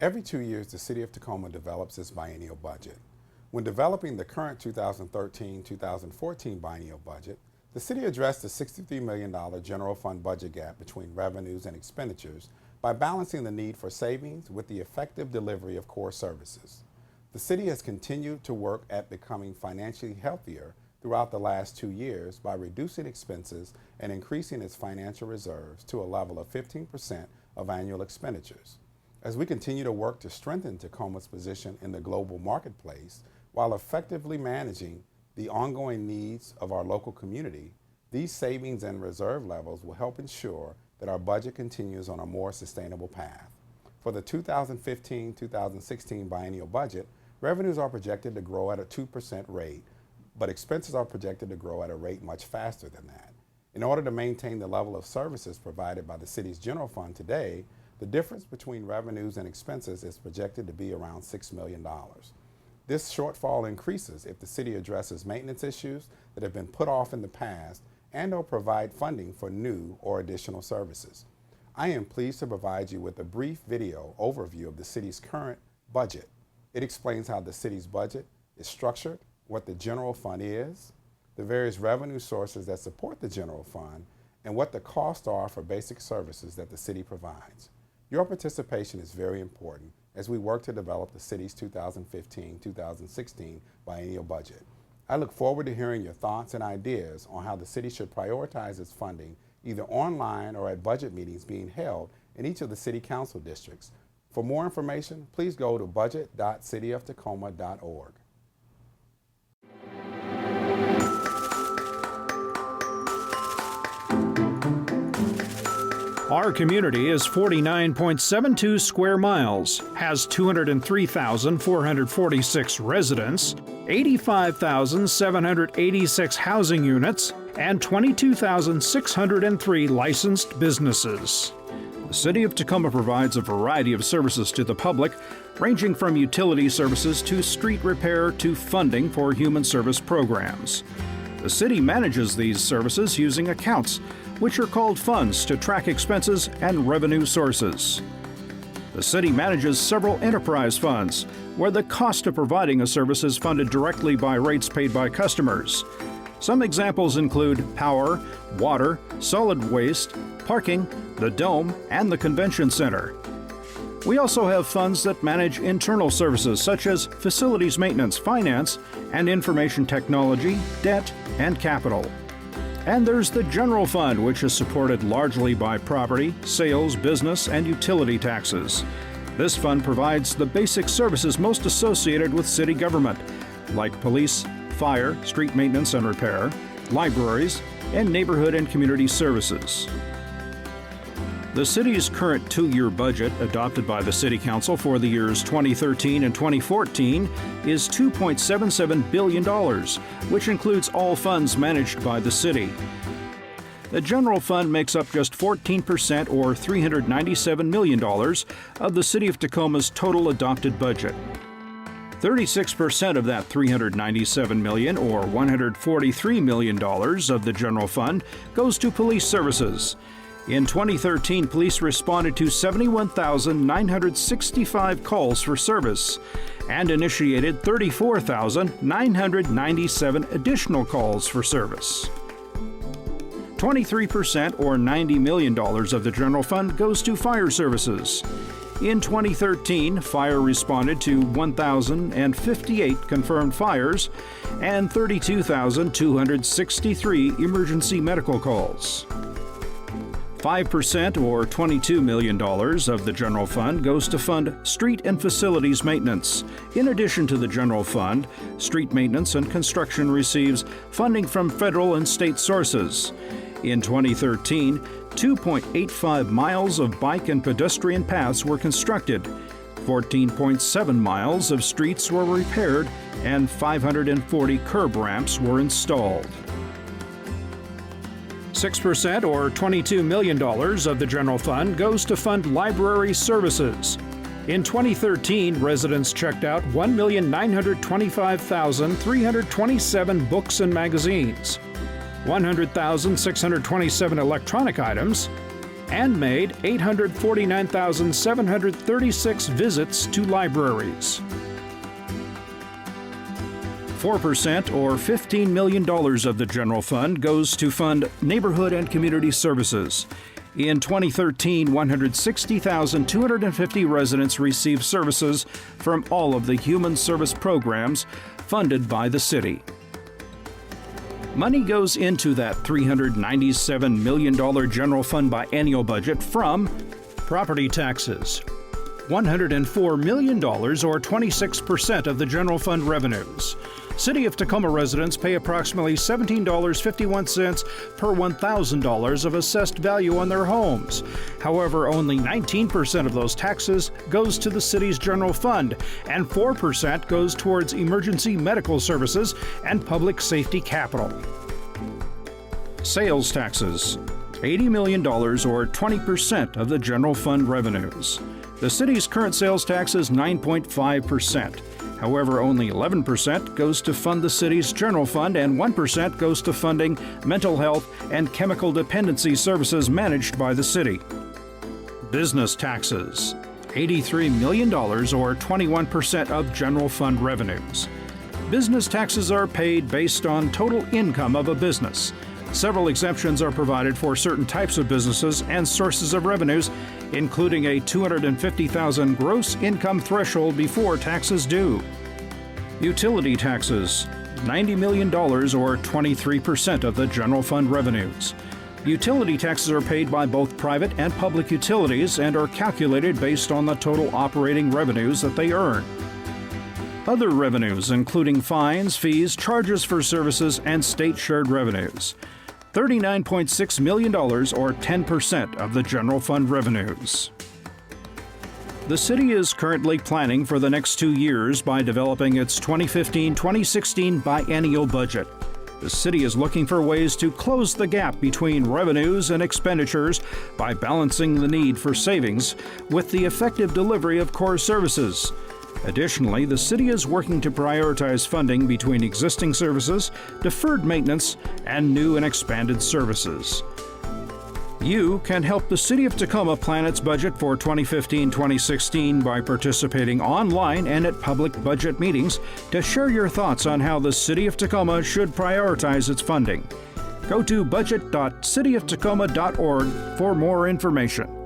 Every 2 years, the City of Tacoma develops its biennial budget. When developing the current 2013-2014 biennial budget, the City addressed the $63 million general fund budget gap between revenues and expenditures by balancing the need for savings with the effective delivery of core services. The City has continued to work at becoming financially healthier throughout the last 2 years by reducing expenses and increasing its financial reserves to a level of 15% of annual expenditures. As we continue to work to strengthen Tacoma's position in the global marketplace while effectively managing the ongoing needs of our local community, these savings and reserve levels will help ensure that our budget continues on a more sustainable path. For the 2015-2016 biennial budget, revenues are projected to grow at a 2% rate, but expenses are projected to grow at a rate much faster than that. In order to maintain the level of services provided by the city's general fund today, the difference between revenues and expenses is projected to be around $6 million. This shortfall increases if the city addresses maintenance issues that have been put off in the past and/or provide funding for new or additional services. I am pleased to provide you with a brief video overview of the city's current budget. It explains how the city's budget is structured, what the general fund is, the various revenue sources that support the general fund, and what the costs are for basic services that the city provides. Your participation is very important as we work to develop the city's 2015-2016 biennial budget. I look forward to hearing your thoughts and ideas on how the city should prioritize its funding, either online or at budget meetings being held in each of the city council districts. For more information, please go to budget.cityoftacoma.org. Our community is 49.72 square miles, has 203,446 residents, 85,786 housing units, and 22,603 licensed businesses. The City of Tacoma provides a variety of services to the public, ranging from utility services to street repair to funding for human service programs. The city manages these services using accounts, which are called funds to track expenses and revenue sources. The city manages several enterprise funds, where the cost of providing a service is funded directly by rates paid by customers. Some examples include power, water, solid waste, parking, the Dome, and the Convention Center. We also have funds that manage internal services such as facilities maintenance, finance, and information technology, debt, and capital. And there's the general fund, which is supported largely by property, sales, business, and utility taxes. This fund provides the basic services most associated with city government, like police, fire, street maintenance and repair, libraries, and neighborhood and community services. The city's current 2-year budget, adopted by the City Council for the years 2013 and 2014, is $2.77 billion, which includes all funds managed by the city. The general fund makes up just 14% or $397 million of the City of Tacoma's total adopted budget. 36% of that $397 million or $143 million of the general fund goes to police services. In 2013, police responded to 71,965 calls for service and initiated 34,997 additional calls for service. 23% or $90 million of the general fund goes to fire services. In 2013, fire responded to 1,058 confirmed fires and 32,263 emergency medical calls. 5% or $22 million of the general fund goes to fund street and facilities maintenance. In addition to the general fund, street maintenance and construction receives funding from federal and state sources. In 2013, 2.85 miles of bike and pedestrian paths were constructed, 14.7 miles of streets were repaired, and 540 curb ramps were installed. 6% or $22 million of the general fund goes to fund library services. In 2013, residents checked out 1,925,327 books and magazines, 100,627 electronic items, and made 849,736 visits to libraries. 4% or $15 million of the general fund goes to fund neighborhood and community services. In 2013, 160,250 residents received services from all of the human service programs funded by the city. Money goes into that $397 million general fund biennial budget from property taxes, $104 million or 26% of the general fund revenues. City of Tacoma residents pay approximately $17.51 per $1,000 of assessed value on their homes. However, only 19% of those taxes goes to the city's general fund, and 4% goes towards emergency medical services and public safety capital. Sales taxes, $80 million or 20% of the general fund revenues. The city's current sales tax is 9.5%. However, only 11% goes to fund the city's general fund and 1% goes to funding mental health and chemical dependency services managed by the city. Business taxes, $83 million or 21% of general fund revenues. Business taxes are paid based on total income of a business. Several exemptions are provided for certain types of businesses and sources of revenues, including a $250,000 gross income threshold before taxes due. Utility taxes, $90 million or 23% of the general fund revenues. Utility taxes are paid by both private and public utilities and are calculated based on the total operating revenues that they earn. Other revenues, including fines, fees, charges for services, and state-shared revenues. $39.6 million or 10% of the general fund revenues. The city is currently planning for the next 2 years by developing its 2015-2016 biennial budget. The city is looking for ways to close the gap between revenues and expenditures by balancing the need for savings with the effective delivery of core services. Additionally, the city is working to prioritize funding between existing services, deferred maintenance, and new and expanded services. You can help the City of Tacoma plan its budget for 2015-2016 by participating online and at public budget meetings to share your thoughts on how the City of Tacoma should prioritize its funding. Go to budget.cityoftacoma.org for more information.